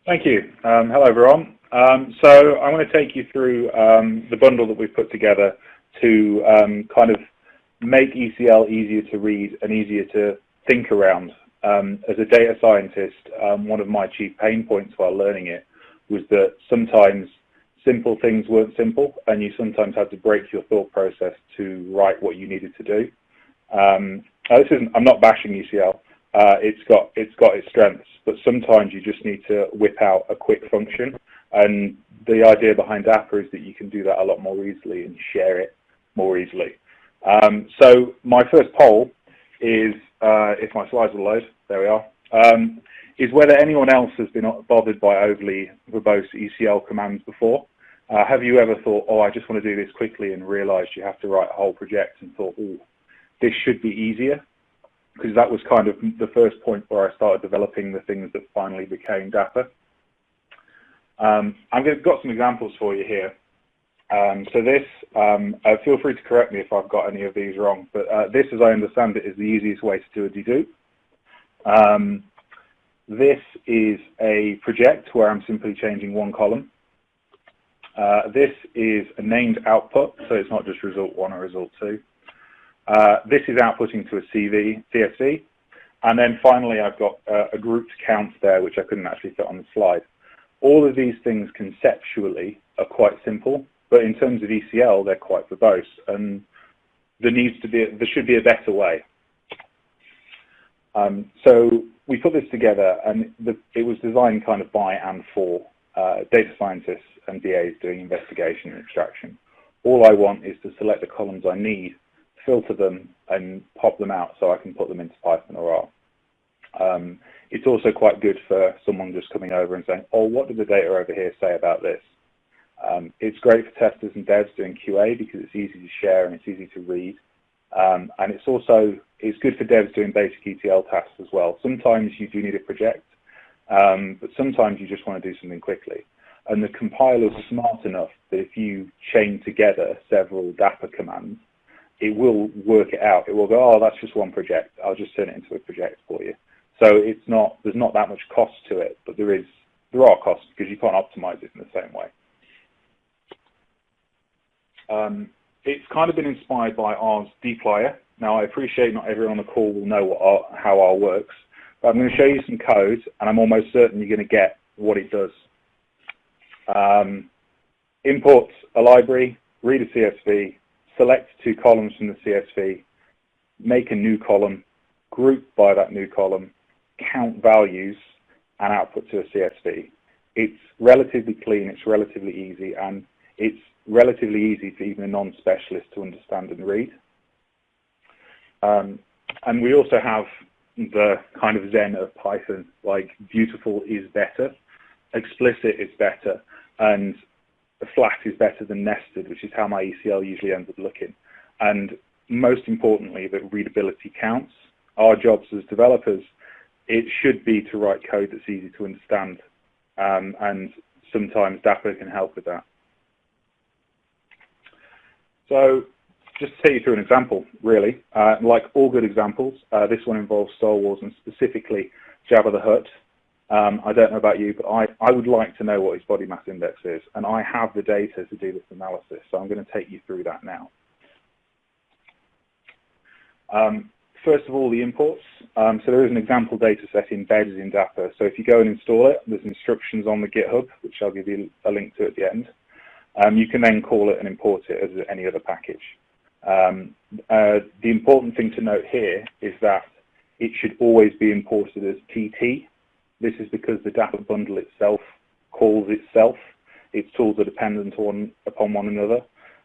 Thank you. Hello, everyone. So I'm going to take you through the bundle that we've put together to kind of make ECL easier to read and easier to think around. As a data scientist, one of my chief pain points while learning it was that sometimes simple things weren't simple, and you sometimes had to break your thought process to write what you needed to do. I'm not bashing ECL. It's got its strengths, but sometimes you just need to whip out a quick function. And the idea behind Dapper is that you can do that a lot more easily and share it more easily. So my first poll is, if my slides will load, there we are, is whether anyone else has been bothered by overly verbose ECL commands before. Have you ever thought, oh, I just want to do this quickly, and realized you have to write a whole project and thought, oh, this should be easier? Because that was kind of the first point where I started developing the things that finally became Dapper. I've got some examples for you here. So this, feel free to correct me if I've got any of these wrong, but this, as I understand it, is the easiest way to do a dedupe. This is a project where I'm simply changing one column. This is a named output, so it's not just result 1 or result 2. This is outputting to a CSV. And then finally, I've got a grouped count there, which I couldn't actually fit on the slide. All of these things conceptually are quite simple, but in terms of ECL, they're quite verbose, and there should be a better way. So we put this together, and it was designed kind of by and for data scientists and BAs doing investigation and extraction. All I want is to select the columns I need, filter them, and pop them out so I can put them into Python or R. It's also quite good for someone just coming over and saying, oh, what did the data over here say about this? It's great for testers and devs doing QA because it's easy to share and it's easy to read. And it's good for devs doing basic ETL tasks as well. Sometimes you do need a project, but sometimes you just want to do something quickly. And the compiler is smart enough that if you chain together several Dapper commands, it will work it out. It will go, oh, that's just one project. I'll just turn it into a project for you. So there's not that much cost to it, but there are costs because you can't optimize it in the same way. It's kind of been inspired by R's dplyr. Now, I appreciate not everyone on the call will know how R works, but I'm going to show you some code, and I'm almost certain you're going to get what it does. Import a library, read a CSV, select 2 columns from the CSV, make a new column, group by that new column, count values, and output to a CSV. It's relatively clean, it's relatively easy, and it's relatively easy for even a non-specialist to understand and read. And we also have the kind of zen of Python, like beautiful is better, explicit is better, and flat is better than nested, which is how my ECL usually ends up looking. And most importantly, that readability counts. Our jobs as developers, it should be to write code that's easy to understand, and sometimes Dapper can help with that. So just to take you through an example, really, like all good examples, this one involves Star Wars and specifically Jabba the Hutt. I don't know about you, but I would like to know what his body mass index is, and I have the data to do this analysis, so I'm going to take you through that now. First of all, the imports. So there is an example data set embedded in Dapper, so if you go and install it, there's instructions on the GitHub, which I'll give you a link to at the end. You can then call it and import it as any other package. The important thing to note here is that it should always be imported as TT. This is because the Dapper bundle itself calls itself. Its tools are dependent upon one another,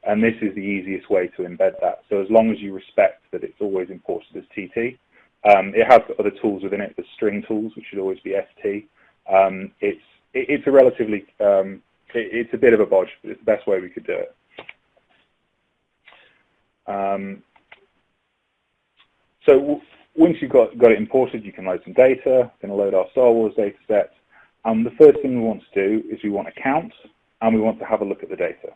and this is the easiest way to embed that. So as long as you respect that it's always imported as TT, it has other tools within it, the string tools, which should always be ST. It's a relatively, it's a bit of a bodge, but it's the best way we could do it. So once you've got it imported, you can load some data. We're going to load our Star Wars data set. The first thing we want to do is we want to count, and we want to have a look at the data.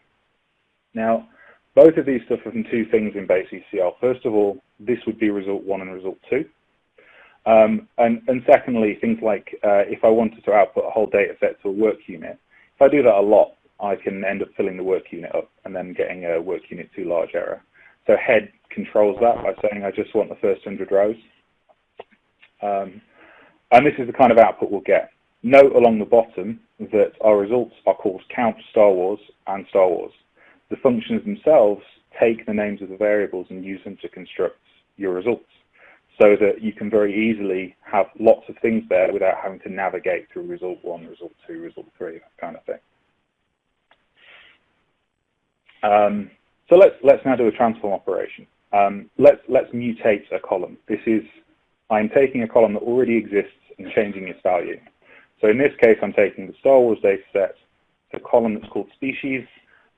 Now, both of these stuff are from 2 things in base ECL. First of all, this would be result 1 and result 2. And secondly, things like if I wanted to output a whole data set to a work unit, if I do that a lot, I can end up filling the work unit up and then getting a work unit too large error. So head controls that by saying I just want the first 100 rows. And this is the kind of output we'll get. Note along the bottom that our results are called count Star Wars and Star Wars. The functions themselves take the names of the variables and use them to construct your results, so that you can very easily have lots of things there without having to navigate through result 1, result 2, result 3, that kind of thing. So let's now do a transform operation. Let's mutate a column. I'm taking a column that already exists and changing its value. So in this case, I'm taking the Star Wars data set, a column that's called species,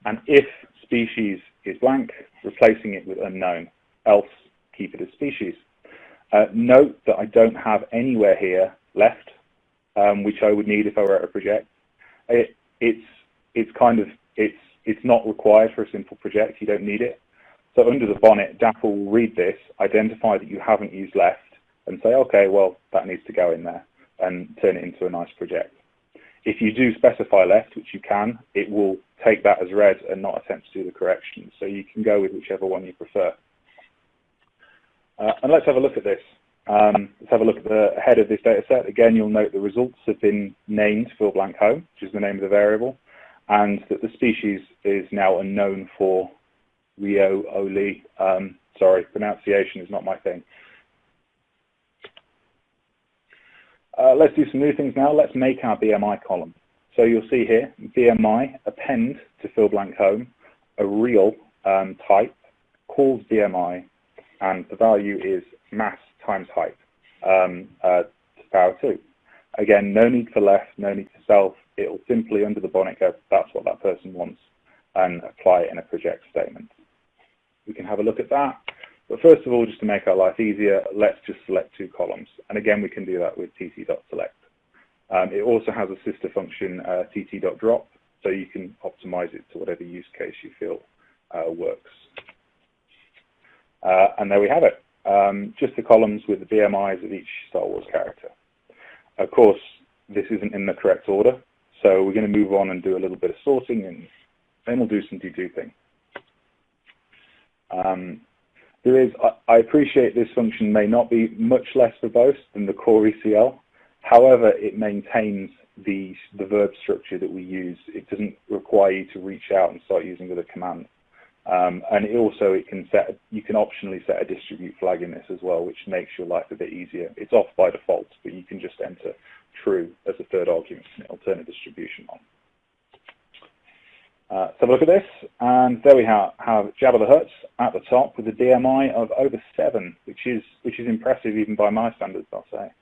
and if species is blank, replacing it with unknown, else keep it as species. Note that I don't have anywhere here left, which I would need if I were a project. It's not required for a simple project. You don't need it. So under the bonnet, Dapper will read this, identify that you haven't used left, and say, okay, well, that needs to go in there, and turn it into a nice project. If you do specify left, which you can, it will take that as read and not attempt to do the corrections. So you can go with whichever one you prefer. And let's have a look at this. Let's have a look at the head of this data set. Again, you'll note the results have been named fill blank home, which is the name of the variable, and that the species is now unknown for Rio Oli. Sorry, pronunciation is not my thing. Let's do some new things now. Let's make our Bmi column. So you'll see here, Bmi, append to fill blank home, a real type, calls Bmi, and the value is mass times height to power 2. Again, no need for left, no need for self. It'll simply, under the bonnet, go, that's what that person wants, and apply it in a project statement. We can have a look at that. But first of all, just to make our life easier, let's just select 2 columns. And again, we can do that with tt.select. It also has a sister function, tt.drop, so you can optimize it to whatever use case you feel works. And there we have it. Just the columns with the BMIs of each Star Wars character. Of course, this isn't in the correct order, so we're going to move on and do a little bit of sorting, and then we'll do some deduping. I appreciate this function may not be much less verbose than the core ECL. However, it maintains the verb structure that we use. It doesn't require you to reach out and start using other commands. And you can optionally set a distribute flag in this as well, which makes your life a bit easier. It's off by default, but you can just enter true as a third argument, and it'll turn a distribution on. Let's have a look at this, and there we have Jabba the Hutt at the top with a BMI of over 7, which is impressive even by my standards, I'll say.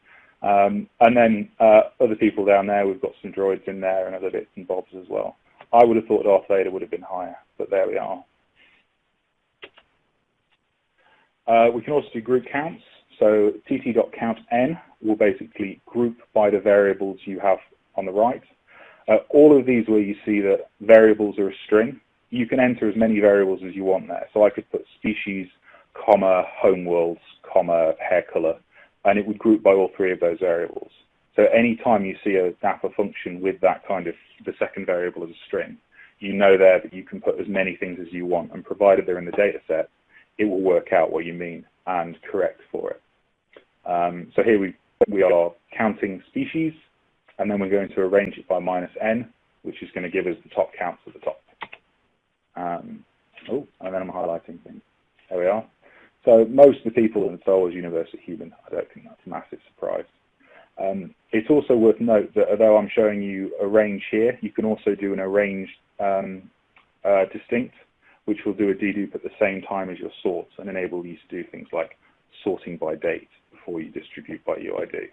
And then other people down there, we've got some droids in there and other bits and bobs as well. I would have thought Darth Vader would have been higher, but there we are. We can also do group counts. So tt.countn will basically group by the variables you have on the right. All of these where you see that variables are a string, you can enter as many variables as you want there. So I could put species, comma, homeworlds, comma, hair color, and it would group by all 3 of those variables. So anytime you see a Dapper function with that kind of, the second variable as a string, you know there that you can put as many things as you want, and provided they're in the data set, it will work out what you mean and correct for it. So here we are counting species, and then we're going to arrange it by -n, which is going to give us the top counts at the top. And then I'm highlighting things. There we are. So most of the people in the Star Wars universe are human. I don't think that's a massive surprise. It's also worth note that although I'm showing you arrange here, you can also do an arranged distinct, which will do a dedupe at the same time as your sorts and enable you to do things like sorting by date before you distribute by UID.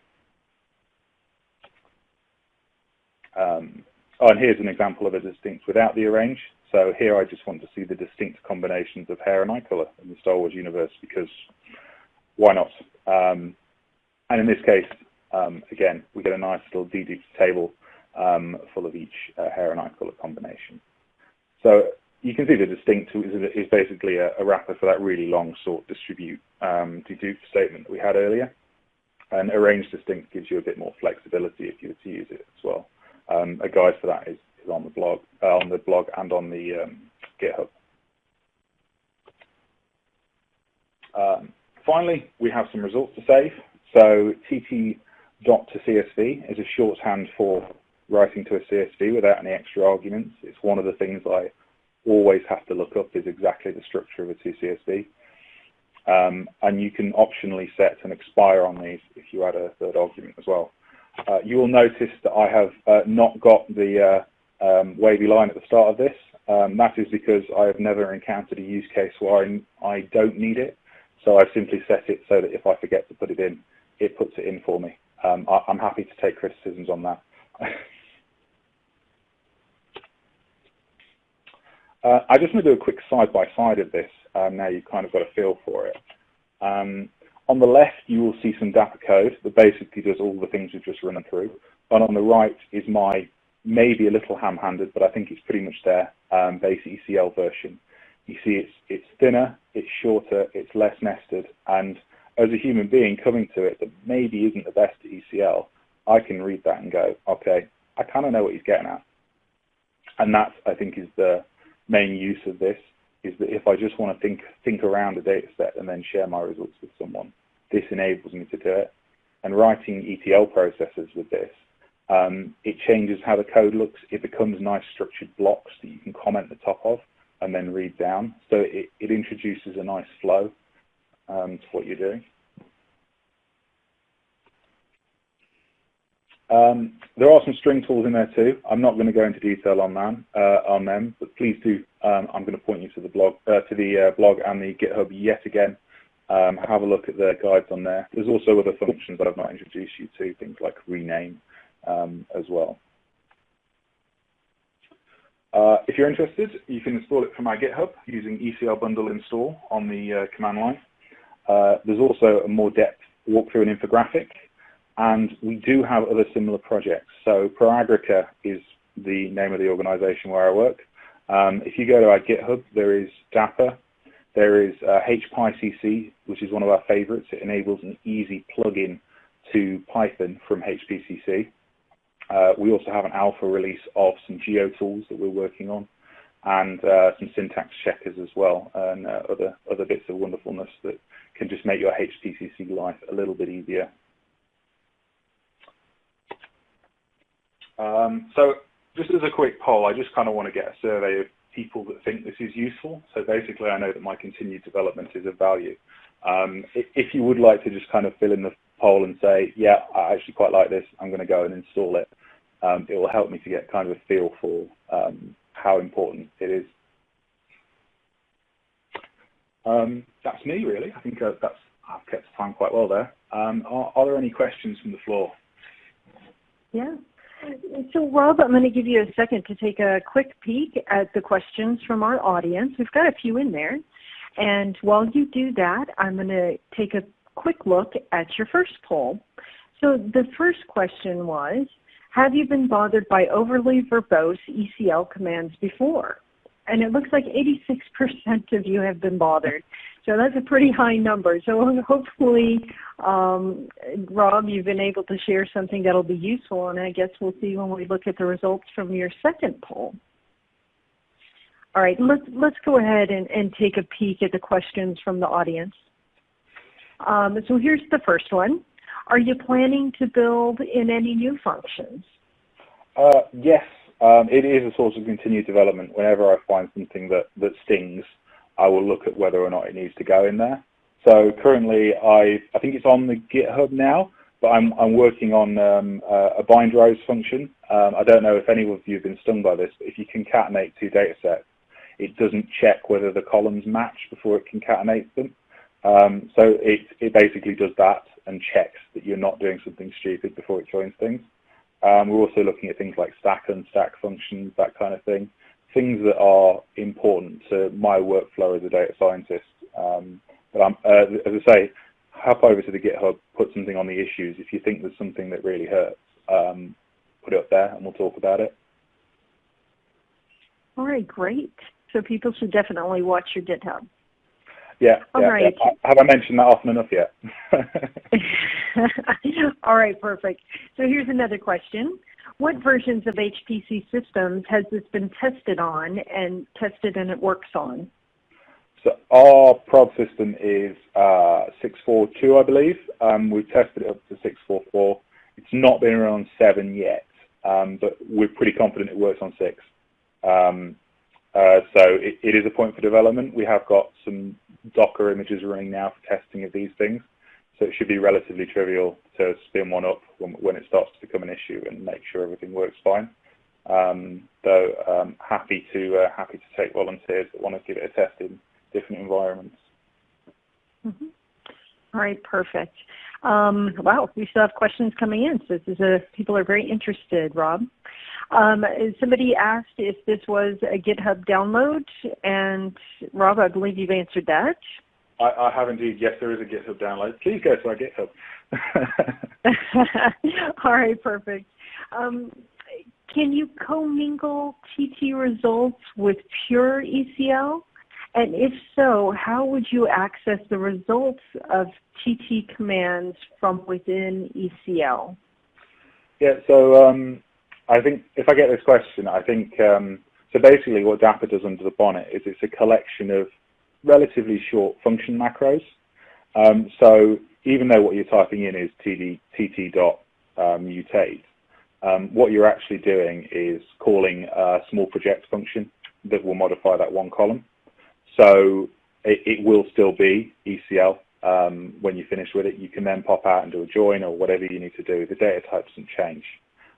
And here's an example of a distinct without the arrange. So here I just want to see the distinct combinations of hair and eye color in the Star Wars universe, because why not? And in this case, again, we get a nice little dedupe table full of each hair and eye color combination. So you can see the distinct is basically a wrapper for that really long sort distribute dedupe statement that we had earlier. And arrange distinct gives you a bit more flexibility if you were to use it as well. A guide for that is on the blog and on the GitHub. Finally, we have some results to save. So tt.to-csv is a shorthand for writing to a CSV without any extra arguments. It's one of the things I always have to look up, is exactly the structure of a to-CSV. And you can optionally set an expire on these if you add a third argument as well. You will notice that I have not got the wavy line at the start of this. That is because I have never encountered a use case where I don't need it. So I've simply set it so that if I forget to put it in, it puts it in for me. I'm happy to take criticisms on that. I just want to do a quick side-by-side of this. Now you've kind of got a feel for it. On the left, you will see some Dapper code that basically does all the things we've just run through. And on the right is my, maybe a little ham-handed, but I think it's pretty much there, base ECL version. You see it's thinner, it's shorter, it's less nested, and as a human being coming to it that maybe isn't the best at ECL, I can read that and go, okay, I kind of know what he's getting at. And that, I think, is the main use of this, is that if I just want to think around a data set and then share my results with someone, this enables me to do it. And writing ETL processes with this, it changes how the code looks. It becomes nice structured blocks that you can comment the top of and then read down. So it introduces a nice flow to what you're doing. There are some string tools in there too. I'm not going to go into detail on them, but please do. I'm going to point you to the blog, and the GitHub yet again. Have a look at the guides on there. There's also other functions that I've not introduced you to, things like rename as well. If you're interested, you can install it from our GitHub using ECL bundle install on the command line. There's also a more depth walkthrough and infographic. And we do have other similar projects. So Proagrica is the name of the organization where I work. If you go to our GitHub, there is Dapper. There is HPCC, which is one of our favorites. It enables an easy plug-in to Python from HPCC. We also have an alpha release of some Geo Tools that we're working on, and some syntax checkers as well, and other bits of wonderfulness that can just make your HPCC life a little bit easier. So just as a quick poll, I just kind of want to get a survey of people that think this is useful. So basically, I know that my continued development is of value. If you would like to just kind of fill in the poll and say, yeah, I actually quite like this, I'm going to go and install it, it will help me to get kind of a feel for how important it is. That's me, really. I think I've kept time quite well there. Are there any questions from the floor? Yeah. So, Rob, I'm going to give you a second to take a quick peek at the questions from our audience. We've got a few in there. And while you do that, I'm going to take a quick look at your first poll. So the first question was, have you been bothered by overly verbose ECL commands before? And it looks like 86% of you have been bothered. So that's a pretty high number. So hopefully, Rob, you've been able to share something that'll be useful, and I guess we'll see when we look at the results from your second poll. All right, let's go ahead and take a peek at the questions from the audience. So here's the first one. Are you planning to build in any new functions? Yes, it is a source of continued development. Whenever I find something that stings, I will look at whether or not it needs to go in there. So currently, I think it's on the GitHub now, but I'm working on a bind rows function. I don't know if any of you have been stung by this, but if you concatenate two data sets, it doesn't check whether the columns match before it concatenates them. So it basically does that and checks that you're not doing something stupid before it joins things. We're also looking at things like stack, unstack functions, that kind of thing. Things that are important to my workflow as a data scientist. But as I say, hop over to the GitHub, put something on the issues. If you think there's something that really hurts, put it up there and we'll talk about it. All right, great. So people should definitely watch your GitHub. Yeah. All right. Yeah. Have I mentioned that often enough yet? All right, perfect. So here's another question. What versions of HPC systems has this been tested on and it works on? So our prod system is 6.4.2, I believe. We've tested it up to 6.4.4. It's not been around 7 yet, but we're pretty confident it works on 6. So it is a point for development. We have got some Docker images running now for testing of these things, so it should be relatively trivial to spin one up when it starts to become an issue and make sure everything works fine. Though happy to take volunteers that want to give it a test in different environments. Mm-hmm. All right, perfect. Wow, we still have questions coming in, so people are very interested, Rob. Somebody asked if this was a GitHub download, and Rob, I believe you've answered that. I have indeed. Yes, there is a GitHub download. Please go to our GitHub. All right, perfect. Can you commingle TT results with pure ECL? And if so, how would you access the results of TT commands from within ECL? Yeah, so I think if I get this question, I think, so basically what Dapper does under the bonnet is it's a collection of relatively short function macros. So even though what you're typing in is tt.mutate, what you're actually doing is calling a small project function that will modify that one column. So it will still be ECL when you finish with it. You can then pop out and do a join or whatever you need to do. The data type doesn't change.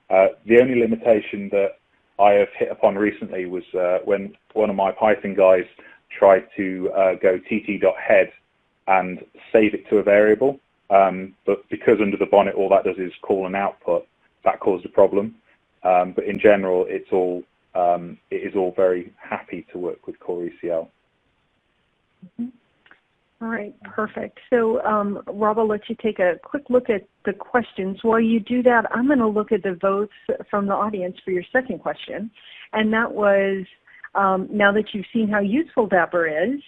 The only limitation that I have hit upon recently was when one of my Python guys tried to go tt.head and save it to a variable. But because under the bonnet all that does is call an output, that caused a problem. But in general, it is all very happy to work with core ECL. Mm-hmm. All right, perfect. So, Rob, I'll let you take a quick look at the questions. While you do that, I'm going to look at the votes from the audience for your second question. And that was, now that you've seen how useful Dapper is,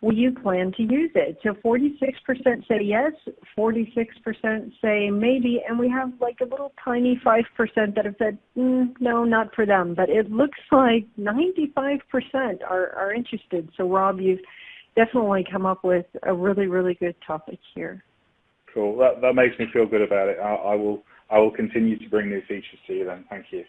will you plan to use it? So 46% say yes, 46% say maybe, and we have like a little tiny 5% that have said, no, not for them. But it looks like 95% are interested. So, Rob, you've definitely come up with a really, really good topic here. Cool. That makes me feel good about it. I will continue to bring new features to you then. Thank you.